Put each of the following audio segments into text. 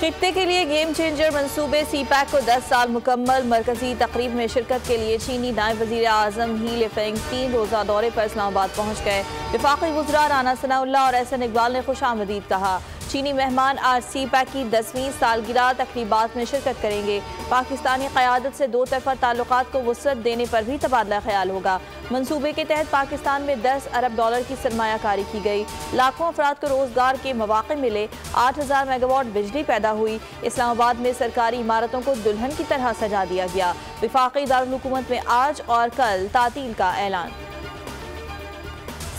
खित्ते के लिए गेम चेंजर मंसूबे सी-पैक को 10 साल मुकम्मल। मरकजी तकरीब में शिरकत के लिए चीनी नायब वज़ीर आज़म ही लिफेंग 3 रोज़ा दौरे पर इस्लामाबाद पहुँच गए। वफाकी वज़रा राना सनाउल्लाह और एहसन इकबाल ने खुशामदीद कहा। चीनी मेहमान आज सी-पैक की 10वीं सालगिरह तकरीबात में शिरकत करेंगे। पाकिस्तानी क़यादत से दो तरफ़ा ताल्लुकात को वुसअत देने पर भी तबादला ख्याल होगा। मंसूबे के तहत पाकिस्तान में 10 अरब डॉलर की सरमायाकारी की गई। लाखों अफराद को रोज़गार के मौक़े मिले। 8000 मेगावाट बिजली पैदा हुई। इस्लामाबाद में सरकारी इमारतों को दुल्हन की तरह सजा दिया गया। वफाकी दारुल हुकूमत में आज और कल तातील का ऐलान।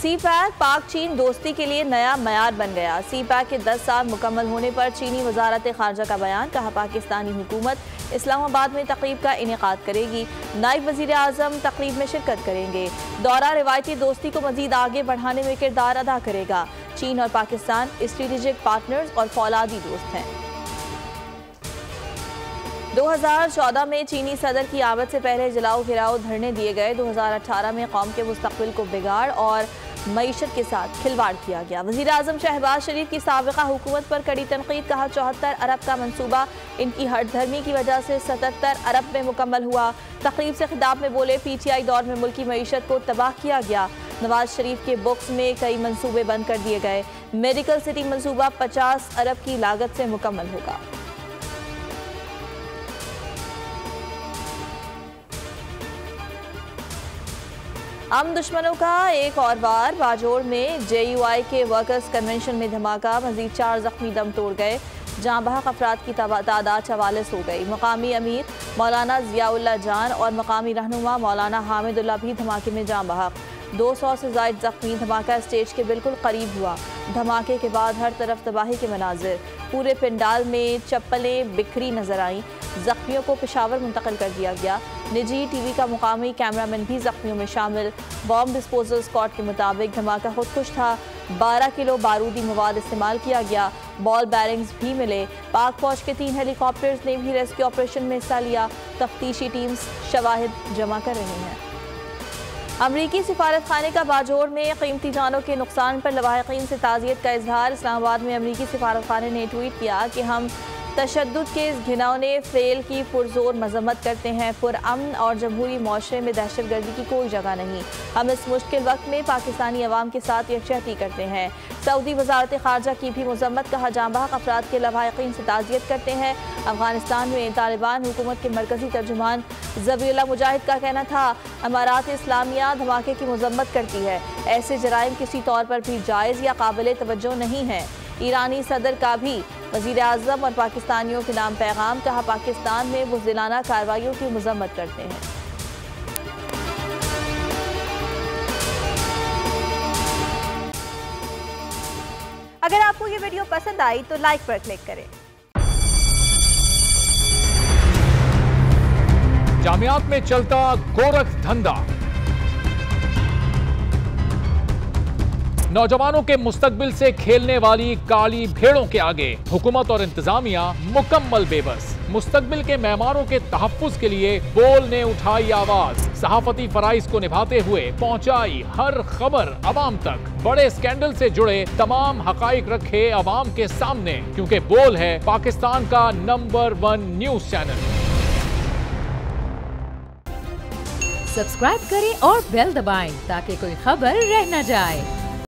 सी-पैक पाक चीन दोस्ती के लिए नया मयार बन गया। सी-पैक के 10 साल मुकम्मल होने पर चीनी वजारत खारजा का बयान। कहा, पाकिस्तानी हुकूमत इस्लामाबाद में तकरीब का इनेकाद करेगी। नायब वज़ीर आज़म तकरीब में शिरकत करेंगे। दौरा रिवायती दोस्ती को मज़ीद आगे बढ़ाने में किरदार अदा करेगा। चीन और पाकिस्तान स्ट्रेटेजिक पार्टनर्स और फौलादी दोस्त हैं। 2014 में चीनी सदर की आमद से पहले जलाओ गिराओ धरने दिए गए। 2018 में कौम के मुस्तकबिल को बिगाड़ और मईशत के साथ खिलवाड़ किया गया। वज़ीर आज़म शहबाज शरीफ की साबिक़ा हुकूमत पर कड़ी तनकीद। कहा, 74 अरब का मंसूबा इनकी हठधर्मी की वजह से 77 अरब में मुकम्मल हुआ। तकरीब से खिताब में बोले, PTI दौर में मुल्की मईशत को तबाह किया गया। नवाज शरीफ के बुक्स में कई मंसूबे बंद कर दिए गए। मेडिकल सिटी मंसूबा 50 अरब की लागत से मुकम्मल होगा। हम दुश्मनों का एक और बार। बाजोड़ में JUI के वर्कर्स कन्वेंशन में धमाका। मजीद 4 जख्मी दम तोड़ गए। जहां बहक अफराद की तादाद 44 हो गई। मकामी अमीर मौलाना ज़ियाउल्लाह जान और मकामी रहनुमा मौलाना हामिदुल्लाह भी धमाके में जान बहक। 200 से ज़ायद जख्मी। धमाका स्टेज के बिल्कुल करीब हुआ। धमाके के बाद हर तरफ तबाही के मनाजिर। पूरे पंडाल में चप्पलें बिखरी नजर आईं। जख्मियों को पेशावर मुंतकिल कर दिया गया। निजी टीवी का मुकामी कैमरामैन भी जख्मियों में शामिल। बॉम्ब डिस्पोजल स्क्वाड के मुताबिक धमाका खुदकुश था। 12 किलो बारूदी मवाद इस्तेमाल किया गया। बॉल बैरिंग्स भी मिले। पाक फौज के 3 हेलीकॉप्टर्स ने भी रेस्क्यू ऑपरेशन में हिस्सा लिया। तफ्तीशी टीम्स शवाहिद जमा कर रही हैं। अमरीकी सिफारत खाने का बाजोड़ में कीमती जानों के नुकसान पर लवाहिकीन से ताज़ियत का इजहार। इस्लामाबाद में अमरीकी सिफारत खाने ने ट्वीट किया कि हम तशद्दुद के इस घिनौने फेल की पुरजोर मजम्मत करते हैं। पुरअमन और जमहूरी माशरे में दहशतगर्दी की कोई जगह नहीं। हम इस मुश्किल वक्त में पाकिस्तानी अवाम के साथ यकजहती करते हैं। सऊदी वजारत खारजा की भी मजम्मत। कहा, जांबाग अफराद के लवाहिकीन से ताज़ियत करते हैं। अफगानिस्तान में तालिबान हुकूमत के मरकजी तर्जुमान ज़बीउल्लाह मुजाहिद का कहना था, अमारात इस्लामिया धमाके की मजम्मत करती है। ऐसे जराइम किसी तौर पर भी जायज़ या काबिल तवज्जो नहीं है। ईरानी सदर का भी वज़ीर आज़म और पाकिस्तानियों के नाम पैगाम। कहा, पाकिस्तान में बुज़दिलाना कार्रवाइयों की मजम्मत करते हैं। अगर आपको ये वीडियो पसंद आई तो लाइक पर क्लिक करें। जामियात में चलता गोरख धंधा। नौजवानों के मुस्तकबिल से खेलने वाली काली भेड़ों के आगे हुकूमत और इंतजामिया मुकम्मल बेबस। मुस्तकबिल के मेहमानों के तहफ्फुज के लिए बोल ने उठाई आवाज। सहाफती फराइज को निभाते हुए पहुंचाई हर खबर अवाम तक। बड़े स्कैंडल से जुड़े तमाम हकाइक रखे अवाम के सामने, क्योंकि बोल है पाकिस्तान का नंबर 1 न्यूज चैनल। सब्सक्राइब करें और बेल दबाएं ताकि कोई खबर रह न जाए।